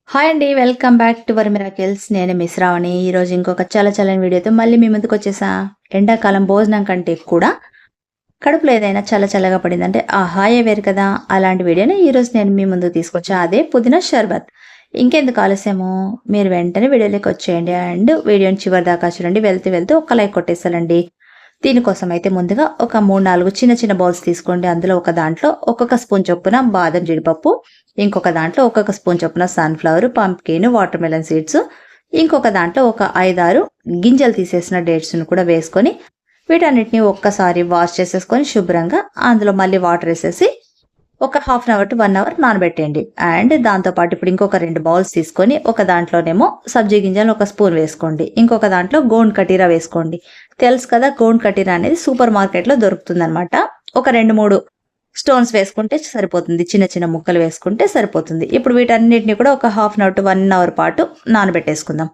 Hi అండి, welcome back to were miracles. నేను miss రావణి. ఈరోజు ఇంకొక చాలా చల్లని వీడియోతో మళ్ళీ మీ ముందుకు వచ్చేసా. ఎండాకాలం భోజనం కంటే కూడా కడుపులో ఏదైనా చల్లగా పడిందంటే ఆ హాయే వేరు కదా. అలాంటి వీడియోని ఈరోజు నేను మీ ముందుకు తీసుకొచ్చా. అదే పుదీనా షర్బత్. ఇంకెందుకు ఆలస్యము, మీరు వెంటనే వీడియోలోకి వచ్చేయండి అండ్ వీడియోని చివరి దాకా చూడండి. వెళ్తూ ఒక లైక్ కొట్టేసాలండి. దీనికోసం అయితే ముందుగా ఒక 3-4 చిన్న బౌల్స్ తీసుకోండి. అందులో ఒక దాంట్లో ఒక్కొక్క స్పూన్ చొప్పున బాదం జీడిపప్పు, ఇంకొక దాంట్లో ఒక్కొక్క స్పూన్ చొప్పున sunflower, pumpkin, water melon seeds, ఇంకొక దాంట్లో ఒక 5-6 గింజలు తీసేసిన డేట్స్ను కూడా వేసుకొని వీటన్నిటిని ఒక్కసారి వాష్ చేసేసుకొని శుభ్రంగా అందులో మళ్ళీ వాటర్ వేసేసి ఒక ½ అవర్ టు 1 అవర్ నానబెట్టండి. అండ్ దాంతోపాటు ఇప్పుడు ఇంకొక 2 బౌల్స్ తీసుకొని ఒక దాంట్లోనేమో సబ్జీ గింజలు ఒక స్పూన్ వేసుకోండి. ఇంకొక దాంట్లో గోండ్ కటీరా వేసుకోండి. తెలుసు కదా, గోండ్ కటీరా అనేది సూపర్ మార్కెట్లో దొరుకుతుంది అనమాట. ఒక 2-3 స్టోన్స్ వేసుకుంటే సరిపోతుంది. చిన్న ముక్కలు వేసుకుంటే సరిపోతుంది. ఇప్పుడు వీటన్నిటిని కూడా ఒక ½ అవర్ టు 1 అవర్ పాటు నానబెట్టేసుకుందాం.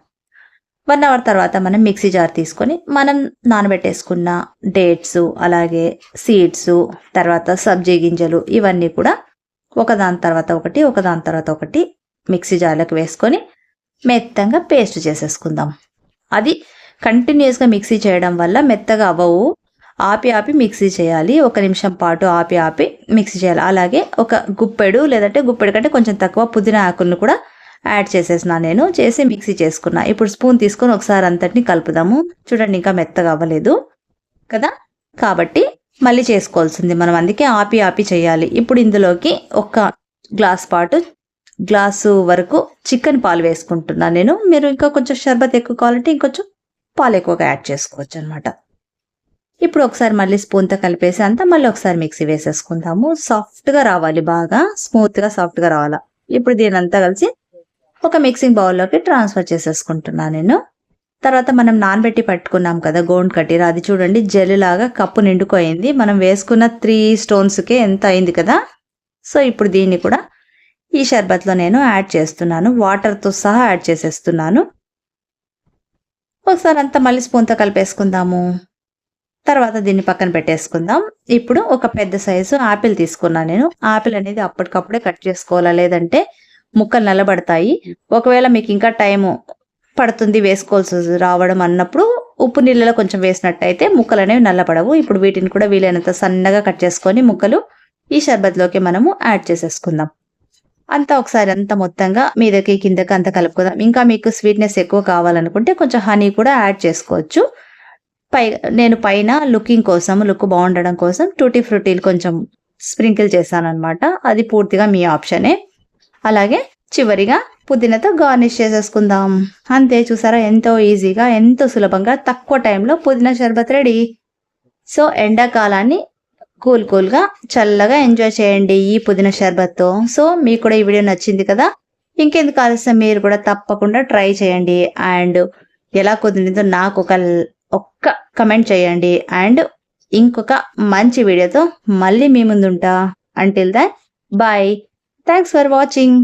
1 అవర్ తర్వాత మనం మిక్సీ జార్ తీసుకొని మనం నానబెట్టేసుకున్న డేట్స్, అలాగే సీడ్స్, తర్వాత సబ్జీ గింజలు ఇవన్నీ కూడా ఒకదాని తర్వాత ఒకటి మిక్సీ జార్లోకి వేసుకొని మెత్తంగా పేస్ట్ చేసేసుకుందాం. అది కంటిన్యూస్గా మిక్సీ చేయడం వల్ల మెత్తగా అవ్వవు. ఆపి మిక్సీ చేయాలి. 1 నిమిషం పాటు ఆపి మిక్సీ చేయాలి. అలాగే ఒక గుప్పెడు లేదంటే గుప్పెడు కంటే కొంచెం తక్కువ పుదీనా ఆకులను కూడా యాడ్ చేసేసిన నేను చేసి మిక్సీ చేసుకున్నా. ఇప్పుడు స్పూన్ తీసుకొని ఒకసారి అంతటిని కలుపుదాము. చూడండి, ఇంకా మెత్తగా అవ్వలేదు కదా, కాబట్టి మళ్ళీ చేసుకోవాల్సింది మనం. అందుకే ఆపి చేయాలి. ఇప్పుడు ఇందులోకి ఒక గ్లాసు వరకు చికెన్ పాలు వేసుకుంటున్నాను నేను. మీరు ఇంకా కొంచెం షర్బత్ ఎక్కువ కావాలంటే ఇంకొంచెం పాలు ఎక్కువగా యాడ్ చేసుకోవచ్చు అనమాట. ఇప్పుడు ఒకసారి మళ్ళీ స్పూన్తో కలిపేసి అంతా మళ్ళీ ఒకసారి మిక్సీ వేసేసుకుందాము. సాఫ్ట్గా రావాలి, బాగా స్మూత్గా సాఫ్ట్గా రావాలా. ఇప్పుడు దీని అంతా కలిసి ఒక మిక్సింగ్ బౌల్లోకి ట్రాన్స్ఫర్ చేసేసుకుంటున్నాను నేను. తర్వాత మనం నానబెట్టి పట్టుకున్నాం కదా గోండ్ కటీరా, అది చూడండి జెల్ లాగా కప్పు నిండుకోయింది. మనం వేసుకున్న 3 స్టోన్స్కే ఎంత అయింది కదా. సో ఇప్పుడు దీన్ని కూడా ఈ షర్బత్లో నేను యాడ్ చేస్తున్నాను. వాటర్తో సహా యాడ్ చేసేస్తున్నాను. ఒకసారి అంతా మళ్ళీ స్పూన్తో కలిపేసుకుందాము. తర్వాత దీన్ని పక్కన పెట్టేసుకుందాం. ఇప్పుడు ఒక పెద్ద సైజు ఆపిల్ తీసుకున్నాను నేను. ఆపిల్ అనేది అప్పటికప్పుడే కట్ చేసుకోవాలా, లేదంటే ముక్కలు నల్లబడతాయి. ఒకవేళ మీకు ఇంకా టైము పడుతుంది వేసుకోవాల్సి రావడం అన్నప్పుడు ఉప్పు నీళ్ళలో కొంచెం వేసినట్టయితే ముక్కలు అనేవి నల్లబడవు. ఇప్పుడు వీటిని కూడా వీలైనంత సన్నగా కట్ చేసుకొని ముక్కలు ఈ షర్బత్లోకి మనము యాడ్ చేసేసుకుందాం. అంతా ఒకసారి అంతా మొత్తంగా మీదకి కిందకి అంతా కలుపుకుందాం. ఇంకా మీకు స్వీట్నెస్ ఎక్కువ కావాలనుకుంటే కొంచెం హనీ కూడా యాడ్ చేసుకోవచ్చు. నేను పైన లుక్ బాగుండడం కోసం టూటీ ఫ్రూటీలు కొంచెం స్ప్రింకిల్ చేశాను అనమాట. అది పూర్తిగా మీ ఆప్షనే. అలాగే చివరిగా పుదీనాతో గార్నిష్ చేసేసుకుందాం. అంతే, చూసారా, ఎంతో ఈజీగా ఎంతో సులభంగా తక్కువ టైంలో పుదీనా షర్బత్ రెడీ. సో ఎండాకాలాన్ని కూల్గా చల్లగా ఎంజాయ్ చేయండి ఈ పుదీనా షర్బత్తో. సో మీకు కూడా ఈ వీడియో నచ్చింది కదా, ఇంకెందుకు ఆలస్యం, మీరు కూడా తప్పకుండా ట్రై చేయండి. అండ్ ఎలా కుదిరిందో నాకు ఒక్క కమెంట్ చేయండి. అండ్ ఇంకొక మంచి వీడియోతో మళ్ళీ మీ ముందుంటా. Until then bye. Thanks for watching.